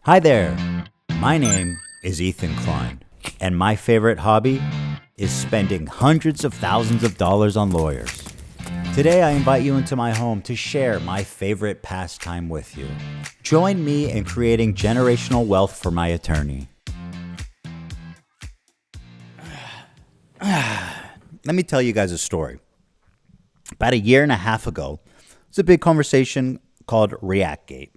Hi there, my name is Ethan Klein, and my favorite hobby is spending hundreds of thousands of dollars on lawyers. Today I invite you into my home to share my favorite pastime with you. Join me in creating generational wealth for my attorney. Let me tell you guys a story. About a year and a half ago, there was a big conversation called ReactGate.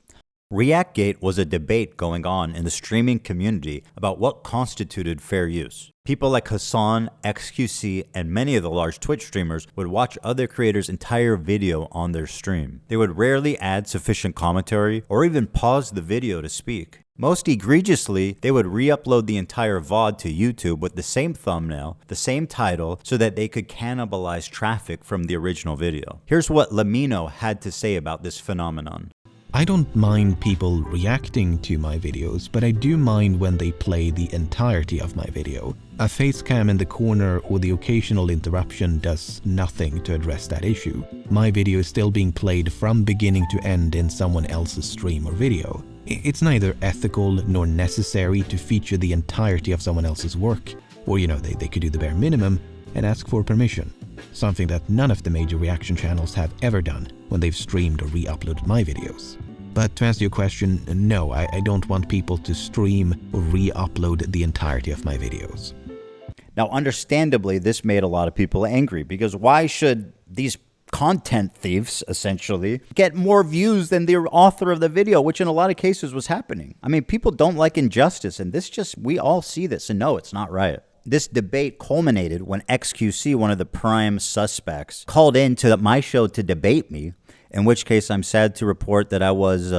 ReactGate was a debate going on in the streaming community about what constituted fair use. People like Hassan, XQC, and many of the large Twitch streamers would watch other creators' entire video on their stream. They would rarely add sufficient commentary or even pause the video to speak. Most egregiously, they would re-upload the entire VOD to YouTube with the same thumbnail, the same title, so that they could cannibalize traffic from the original video. Here's what Lamino had to say about this phenomenon. I don't mind people reacting to my videos, but I do mind when they play the entirety of my video. A face cam in the corner or the occasional interruption does nothing to address that issue. My video is still being played from beginning to end in someone else's stream or video. It's neither ethical nor necessary to feature the entirety of someone else's work. Or, they could do the bare minimum and ask for permission. Something that none of the major reaction channels have ever done when they've streamed or re-uploaded my videos. But to answer your question, no, I don't want people to stream or re-upload the entirety of my videos. Now, understandably, this made a lot of people angry because why should these content thieves, essentially, get more views than the author of the video, which in a lot of cases was happening? I mean, people don't like injustice, and we all see this and know it's not right. This debate culminated when XQC, one of the prime suspects, called into my show to debate me, in which case I'm sad to report that I was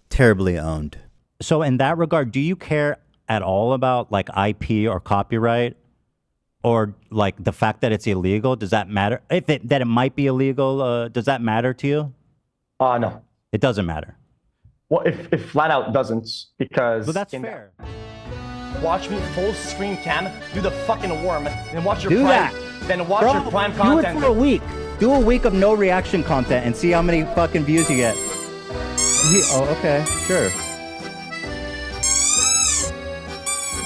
terribly owned. So in that regard, do you care at all about like IP or copyright? Or like the fact that it's illegal? Does that matter? That it might be illegal, does that matter to you? No. It doesn't matter. Well, if flat out doesn't, because... Well, that's fair. Watch me full screen cam, do the fucking worm, then watch your do prime... That. Then watch your prime Do content. it for a week. Do a week of no reaction content and see how many fucking views you get. Oh, okay, sure.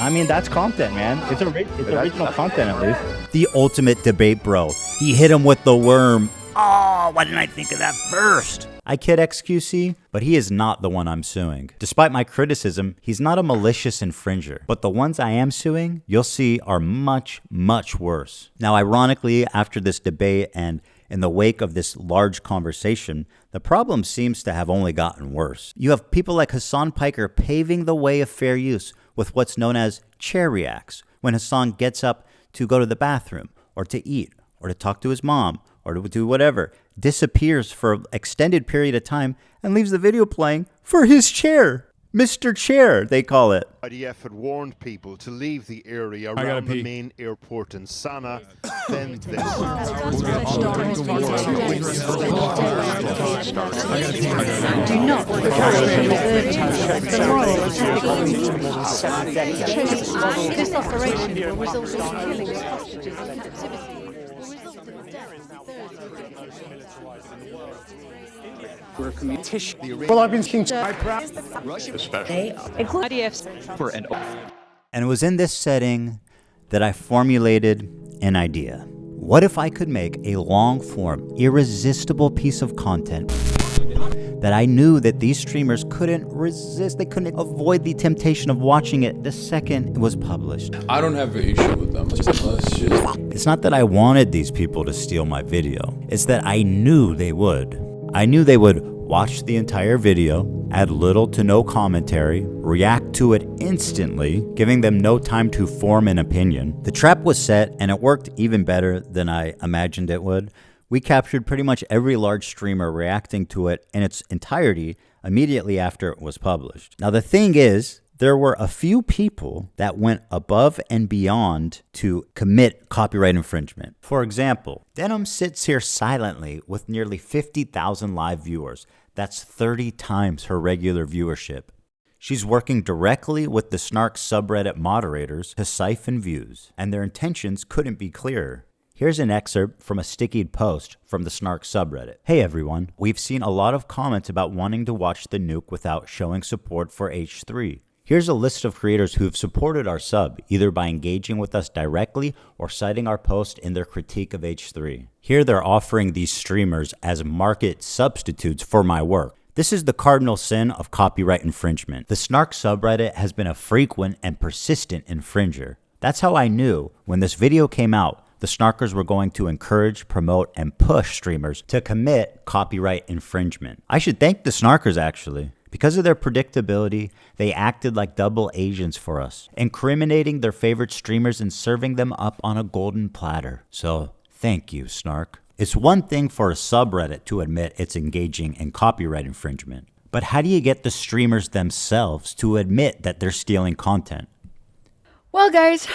I mean, that's content, man. It's original content, at least. The ultimate debate, bro. He hit him with the worm. Oh, why didn't I think of that first? I kid XQC, but he is not the one I'm suing. Despite my criticism, he's not a malicious infringer. But the ones I am suing, you'll see, are much, much worse. Now, ironically, after this debate and in the wake of this large conversation, the problem seems to have only gotten worse. You have people like Hassan Piker paving the way of fair use with what's known as chair reacts, when Hassan gets up to go to the bathroom, or to eat, or to talk to his mom, or to do whatever, disappears for an extended period of time, and leaves the video playing for his chair. Mr. Chair, they call it. IDF had warned people to leave the area around the main airport in Sana'a. Then this. Do not the moral this operation will result in killing hostages in captivity. Well, I've been seeing And it was in this setting that I formulated an idea. What if I could make a long-form, irresistible piece of content that I knew that these streamers couldn't resist, they couldn't avoid the temptation of watching it the second it was published? I don't have an issue with them. It's not that I wanted these people to steal my video. It's that I knew they would. I knew they would watch the entire video, add little to no commentary, react to it instantly, giving them no time to form an opinion. The trap was set, and it worked even better than I imagined it would. We captured pretty much every large streamer reacting to it in its entirety immediately after it was published. Now, the thing is, there were a few people that went above and beyond to commit copyright infringement. For example, Denims sits here silently with nearly 50,000 live viewers. That's 30 times her regular viewership. She's working directly with the Snark subreddit moderators to siphon views, and their intentions couldn't be clearer. Here's an excerpt from a stickied post from the Snark subreddit. Hey everyone, we've seen a lot of comments about wanting to watch the nuke without showing support for H3. Here's a list of creators who have supported our sub, either by engaging with us directly or citing our post in their critique of H3. Here they're offering these streamers as market substitutes for my work. This is the cardinal sin of copyright infringement. The Snark subreddit has been a frequent and persistent infringer. That's how I knew when this video came out, the Snarkers were going to encourage, promote, and push streamers to commit copyright infringement. I should thank the Snarkers actually. Because of their predictability, they acted like double agents for us, incriminating their favorite streamers and serving them up on a golden platter. So, thank you, Snark. It's one thing for a subreddit to admit it's engaging in copyright infringement, but how do you get the streamers themselves to admit that they're stealing content? Well, guys,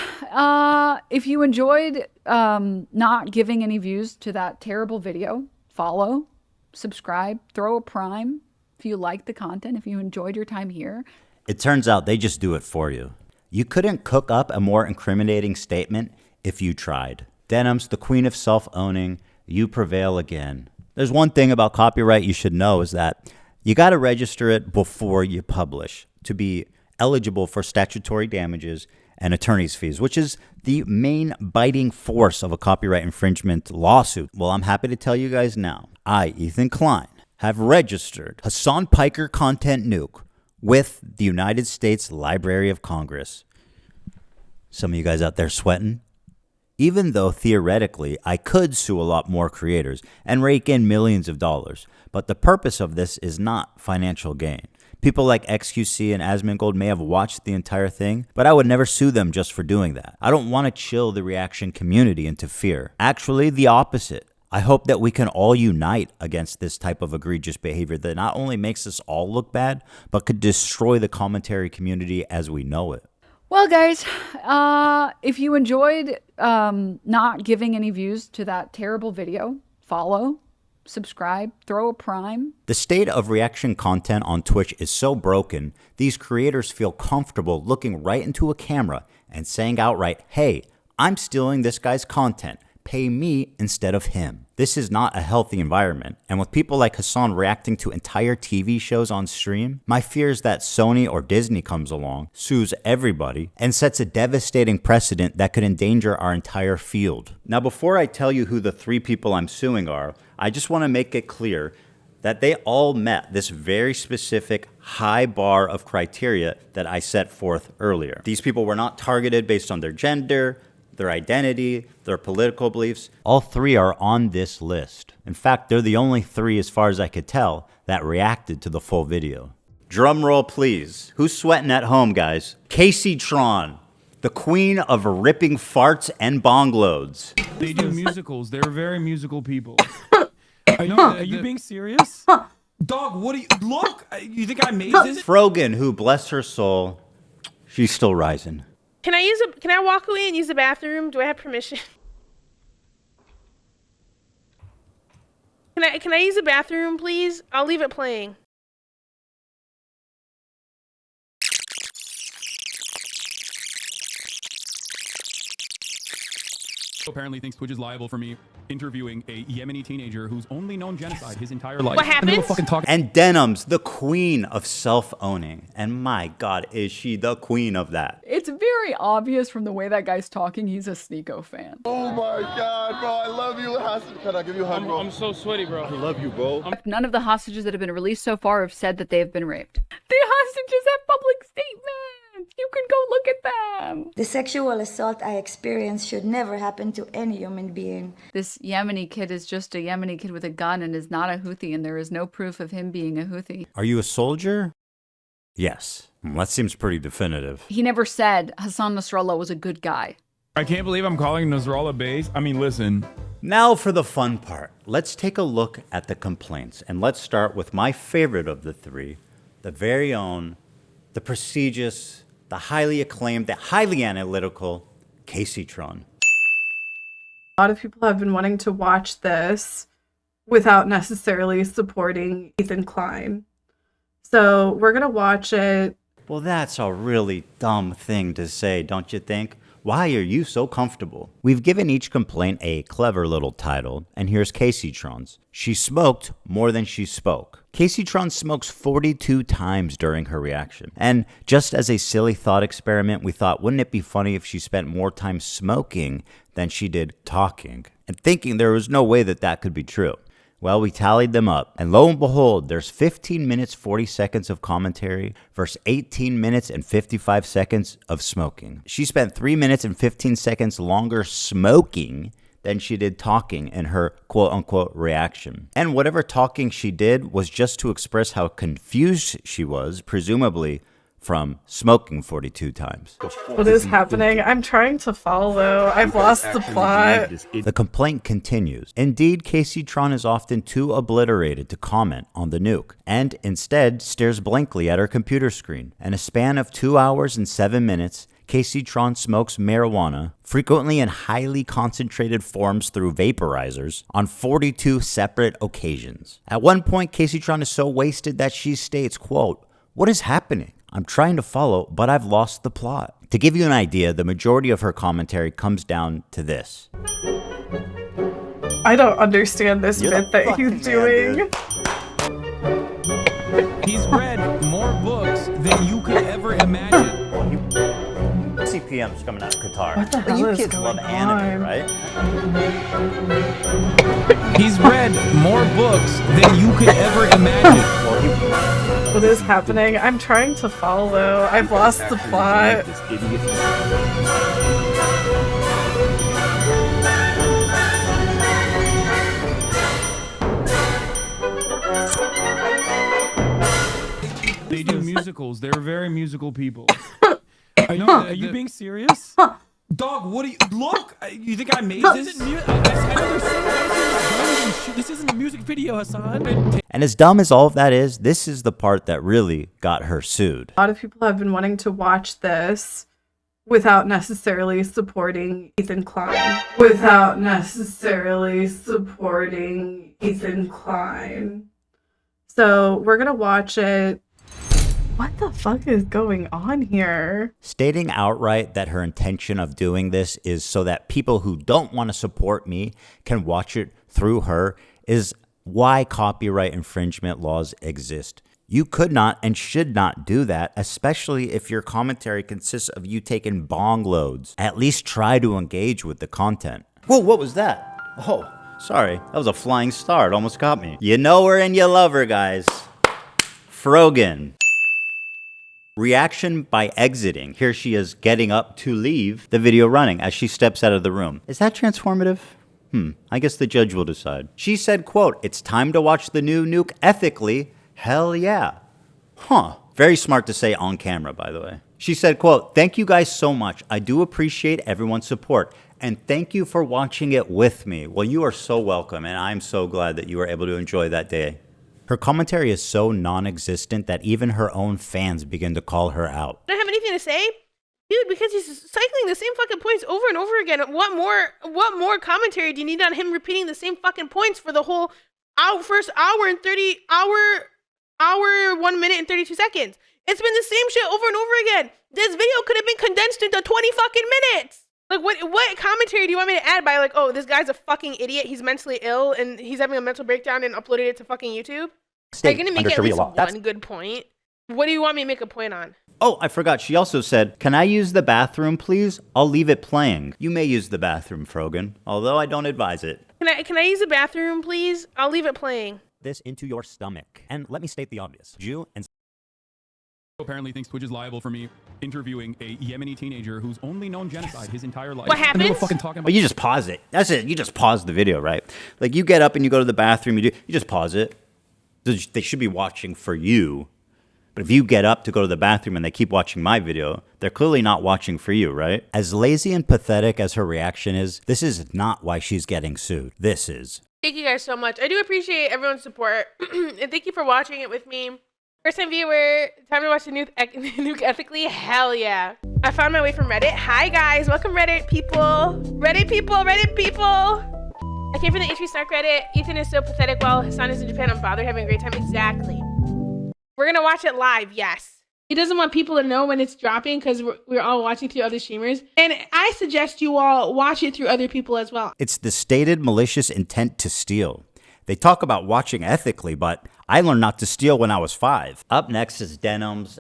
if you enjoyed not giving any views to that terrible video, follow, subscribe, throw a prime. If you like the content, if you enjoyed your time here. It turns out they just do it for you. You couldn't cook up a more incriminating statement if you tried. Denims, the queen of self-owning, you prevail again. There's one thing about copyright you should know is that you got to register it before you publish to be eligible for statutory damages and attorney's fees, which is the main biting force of a copyright infringement lawsuit. Well, I'm happy to tell you guys now, I, Ethan Klein, have registered Hassan Piker Content Nuke with the United States Library of Congress. Some of you guys out there sweating? Even though theoretically I could sue a lot more creators and rake in millions of dollars, but the purpose of this is not financial gain. People like XQC and Asmongold may have watched the entire thing, but I would never sue them just for doing that. I don't want to chill the reaction community into fear. Actually, the opposite. I hope that we can all unite against this type of egregious behavior that not only makes us all look bad, but could destroy the commentary community as we know it. Well, guys, if you enjoyed not giving any views to that terrible video, follow, subscribe, throw a prime. The state of reaction content on Twitch is so broken, these creators feel comfortable looking right into a camera and saying outright, hey, I'm stealing this guy's content. Pay me instead of him. This is not a healthy environment. And with people like Hassan reacting to entire TV shows on stream, my fear is that Sony or Disney comes along, sues everybody, and sets a devastating precedent that could endanger our entire field. Now, before I tell you who the 3 people I'm suing are, I just want to make it clear that they all met this very specific high bar of criteria that I set forth earlier. These people were not targeted based on their gender, their identity, their political beliefs. All 3 are on this list. In fact, they're the only 3, as far as I could tell, that reacted to the full video. Drum roll, please. Who's sweating at home, guys? Kaceytron, the queen of ripping farts and bong loads. They do musicals. They're very musical people. I know. Are you being serious? Dog, what do you... Look! You think I made this? Frogan, who, bless her soul, she's still rising. Can I walk away and use the bathroom? Do I have permission? Can I use the bathroom, please? I'll leave it playing. Apparently thinks Twitch is liable for me interviewing a Yemeni teenager who's only known genocide his entire life. What happened? And Denims, the queen of self-owning. And my God, is she the queen of that? It's very obvious from the way that guy's talking, he's a Sneeko fan. Oh my God, bro, I love you. Can I give you a hug, bro? I'm so sweaty, bro. I love you, bro. None of the hostages that have been released so far have said that they have been raped. The hostages have public statements. You can go look at them. The sexual assault I experienced should never happen to any human being. This Yemeni kid is just a Yemeni kid with a gun and is not a Houthi, and there is no proof of him being a Houthi. Are you a soldier? Yes. That seems pretty definitive. He never said Hassan Nasrallah was a good guy. I can't believe I'm calling Nasrallah base. I mean, listen. Now for the fun part. Let's take a look at the complaints. And let's start with my favorite of the 3, the very own, the prestigious, the highly acclaimed, the highly analytical Kaceytron. A lot of people have been wanting to watch this without necessarily supporting Ethan Klein. So we're going to watch it. Well, that's a really dumb thing to say, don't you think? Why are you so comfortable? We've given each complaint a clever little title, and here's Kaceytron's. She smoked more than she spoke. Kaceytron smokes 42 times during her reaction. And just as a silly thought experiment, we thought, wouldn't it be funny if she spent more time smoking than she did talking? And thinking there was no way that that could be true. Well, we tallied them up, and lo and behold, there's 15 minutes 40 seconds of commentary versus 18 minutes and 55 seconds of smoking. She spent 3 minutes and 15 seconds longer smoking than she did talking in her quote-unquote reaction. And whatever talking she did was just to express how confused she was, presumably from smoking 42 times. What is happening? I'm trying to follow. I've lost the plot. The complaint continues. Indeed, Kaceytron is often too obliterated to comment on the nuke, and instead stares blankly at her computer screen. In a span of 2 hours and 7 minutes, Kaceytron smokes marijuana, frequently in highly concentrated forms through vaporizers, on 42 separate occasions. At one point, Kaceytron is so wasted that she states, quote, "What is happening? I'm trying to follow, but I've lost the plot." To give you an idea, the majority of her commentary comes down to this. I don't understand this bit that he's doing. He's read more books than you could ever imagine. CPM's coming out of Qatar. What the hell you is kids going love anime, on? right? He's read more books than you could ever imagine. What is happening? I'm trying to follow. I've lost the plot. They do musicals. They're very musical people. I know. Are you being serious? Dog, what do you look? You think I made this? This isn't a music video, Hassan. And as dumb as all of that is, this is the part that really got her sued. A lot of people have been wanting to watch this without necessarily supporting Ethan Klein. Without necessarily supporting Ethan Klein. So we're gonna watch it. What the fuck is going on here? Stating outright that her intention of doing this is so that people who don't want to support me can watch it through her is why copyright infringement laws exist. You could not and should not do that, especially if your commentary consists of you taking bong loads. At least try to engage with the content. Whoa, what was that? Oh, sorry. That was a flying star. It almost got me. You know her and you love her, guys. Frogan. Reaction by exiting. Here she is getting up to leave the video running as she steps out of the room. Is that transformative? I guess the judge will decide. She said, quote, "It's time to watch the new nuke ethically. Hell yeah." Very smart to say on camera, by the way. She said, quote, "Thank you guys so much. I do appreciate everyone's support. And thank you for watching it with me." Well, you are so welcome, and I'm so glad that you were able to enjoy that day. Her commentary is so non-existent that even her own fans begin to call her out. I don't have anything to say, dude, because he's cycling the same fucking points over and over again. What more commentary do you need on him repeating the same fucking points for the whole first hour and 1 minute and 32 seconds? It's been the same shit over and over again. This video could have been condensed into 20 fucking minutes. Like, what commentary do you want me to add by, like, oh, this guy's a fucking idiot, he's mentally ill, and he's having a mental breakdown and uploaded it to fucking YouTube? Are you going to make at least one good point? What do you want me to make a point on? Oh, I forgot. She also said, "Can I use the bathroom, please? I'll leave it playing." You may use the bathroom, Frogan, although I don't advise it. Can I use the bathroom, please? I'll leave it playing. This into your stomach. And let me state the obvious. Jew and Apparently thinks Twitch is liable for me interviewing a Yemeni teenager who's only known genocide his entire life. What happens? And they were fucking talking about well, you just pause it. That's it. You just pause the video, right? Like, you get up and you go to the bathroom, you just pause it. They should be watching for you. But if you get up to go to the bathroom and they keep watching my video, they're clearly not watching for you, right? As lazy and pathetic as her reaction is, this is not why she's getting sued. This is. Thank you guys so much. I do appreciate everyone's support. And thank you for watching it with me. First time viewer, time to watch the nuke ethically? Hell yeah. I found my way from Reddit. Hi guys, welcome Reddit people. Reddit people, Reddit people. I came from the H3 Snark Reddit. Ethan is so pathetic while Hassan is in Japan. I'm bothered having a great time. Exactly. We're gonna watch it live, yes. He doesn't want people to know when it's dropping because we're all watching through other streamers. And I suggest you all watch it through other people as well. It's the stated malicious intent to steal. They talk about watching ethically, but I learned not to steal when I was 5. Up next is Denims.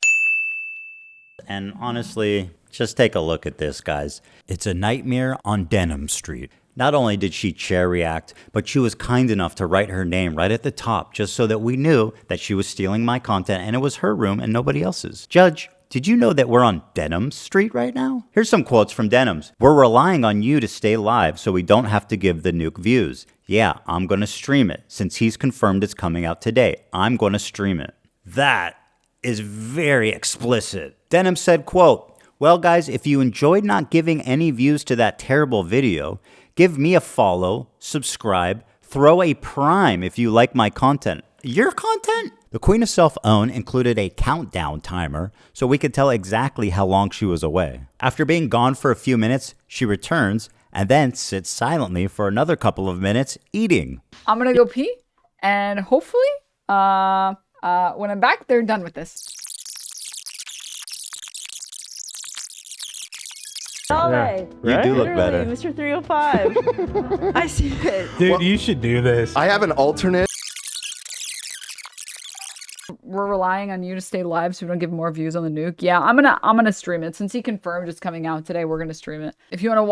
And honestly, just take a look at this, guys. It's a nightmare on Denim Street. Not only did she chair react, but she was kind enough to write her name right at the top just so that we knew that she was stealing my content and it was her room and nobody else's. Judge, did you know that we're on Denim Street right now? Here's some quotes from Denims. We're relying on you to stay live so we don't have to give the nuke views. Yeah, I'm going to stream it. Since he's confirmed it's coming out today, I'm going to stream it. That is very explicit. Denim said, quote, well, guys, if you enjoyed not giving any views to that terrible video, give me a follow, subscribe, throw a prime if you like my content. Your content? The Queen of Self-Own included a countdown timer so we could tell exactly how long she was away. After being gone for a few minutes, she returns and then sits silently for another couple of minutes eating. I'm gonna go pee, and hopefully, when I'm back, they're done with this. Right. You do look Literally, better. Mr. 305. I see it. Dude, you should do this. I have an alternate. We're relying on you to stay live so we don't give more views on the nuke. Yeah, I'm gonna stream it. Since he confirmed it's coming out today, we're gonna stream it. If you want to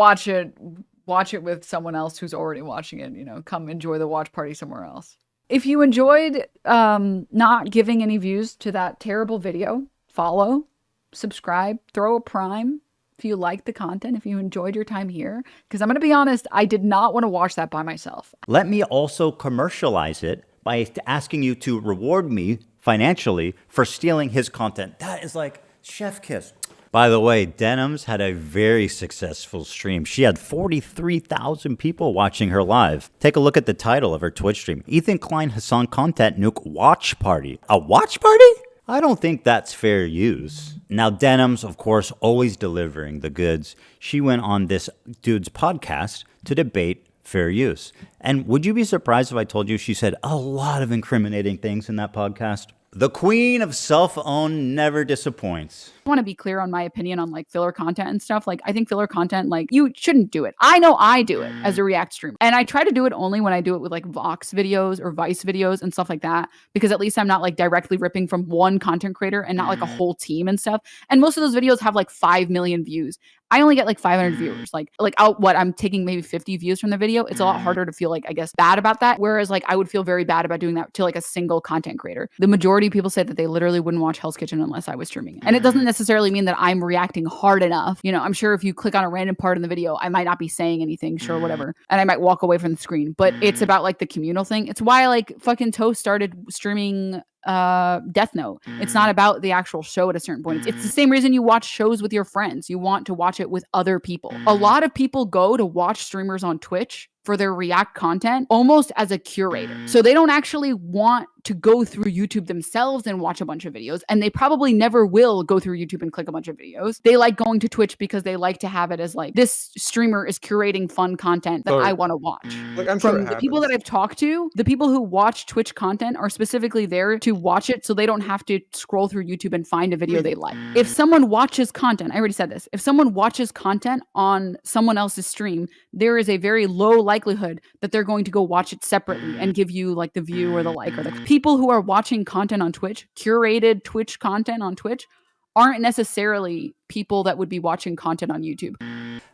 watch it with someone else who's already watching it, you know, come enjoy the watch party somewhere else. If you enjoyed not giving any views to that terrible video, follow, subscribe, throw a prime. If you like the content, if you enjoyed your time here, because I'm going to be honest, I did not want to watch that by myself. Let me also commercialize it by asking you to reward me financially for stealing his content. That is like chef kiss. By the way, Denims had a very successful stream. She had 43,000 people watching her live. Take a look at the title of her Twitch stream. Ethan Klein Hassan Content Nuke Watch Party. A watch party? I don't think that's fair use. Now, Denims, of course, always delivering the goods. She went on this dude's podcast to debate fair use. And would you be surprised if I told you she said a lot of incriminating things in that podcast? The Queen of Self-Own never disappoints. I want to be clear on my opinion on like filler content and stuff. Like, I think filler content, like, you shouldn't do it. I know I do it as a react streamer, and I try to do it only when I do it with like Vox videos or Vice videos and stuff like that, because at least I'm not like directly ripping from one content creator and not like a whole team and stuff. And most of those videos have like 5 million views. I only get like 500 viewers. I'm taking maybe 50 views from the video. It's a lot harder to feel like, I guess, bad about that. Whereas like I would feel very bad about doing that to like a single content creator. The majority of people say that they literally wouldn't watch Hell's Kitchen unless I was streaming it. And it doesn't necessarily mean that I'm reacting hard enough. You know, I'm sure if you click on a random part in the video, I might not be saying anything, sure, whatever. And I might walk away from the screen. But it's about like the communal thing. It's why like fucking Toast started streaming Death Note. It's not about the actual show at a certain point. It's the same reason you watch shows with your friends. You want to watch it with other people. A lot of people go to watch streamers on Twitch for their react content almost as a curator. So they don't actually want to go through YouTube themselves and watch a bunch of videos. And they probably never will go through YouTube and click a bunch of videos. They like going to Twitch because they like to have it as like, this streamer is curating fun content that I want to watch. Like, I'm From the people that I've talked to, the people who watch Twitch content are specifically there to watch it so they don't have to scroll through YouTube and find a video they like. If someone watches content, I already said this, if someone watches content on someone else's stream, there is a very low likelihood that they're going to go watch it separately and give you like the view or the like. Or the people who are watching content on Twitch, curated Twitch content on Twitch, aren't necessarily people that would be watching content on YouTube.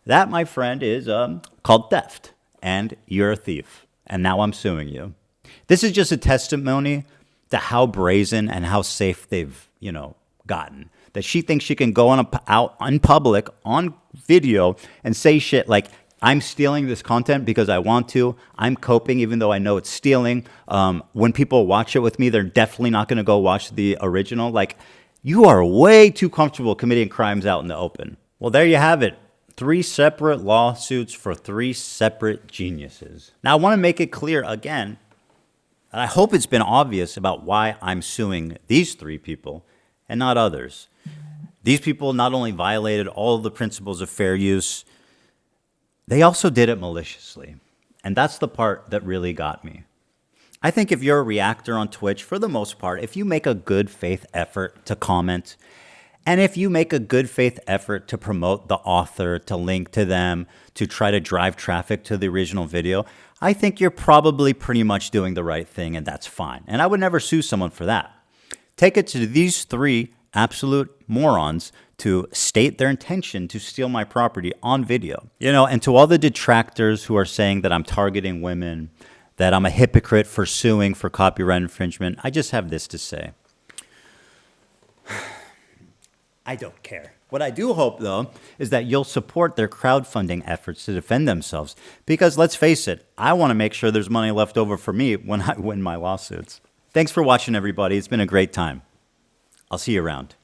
That, my friend, is called theft. And you're a thief. And now I'm suing you. This is just a testimony to how brazen and how safe they've, gotten. That she thinks she can go out in public on video and say shit like, I'm stealing this content because I want to. I'm coping even though I know it's stealing. When people watch it with me, they're definitely not going to go watch the original. Like, you are way too comfortable committing crimes out in the open. Well, there you have it. 3 separate lawsuits for 3 separate geniuses. Now, I want to make it clear again, and I hope it's been obvious about why I'm suing these 3 people and not others. These people not only violated all of the principles of fair use, they also did it maliciously. And that's the part that really got me. I think if you're a reactor on Twitch, for the most part, if you make a good faith effort to comment And if you make a good faith effort to promote the author, to link to them, to try to drive traffic to the original video, I think you're probably pretty much doing the right thing, and that's fine. And I would never sue someone for that. Take it to these 3 absolute morons to state their intention to steal my property on video. You know, and to all the detractors who are saying that I'm targeting women, that I'm a hypocrite for suing for copyright infringement, I just have this to say. I don't care. What I do hope, though, is that you'll support their crowdfunding efforts to defend themselves. Because let's face it, I want to make sure there's money left over for me when I win my lawsuits. Thanks for watching, everybody. It's been a great time. I'll see you around.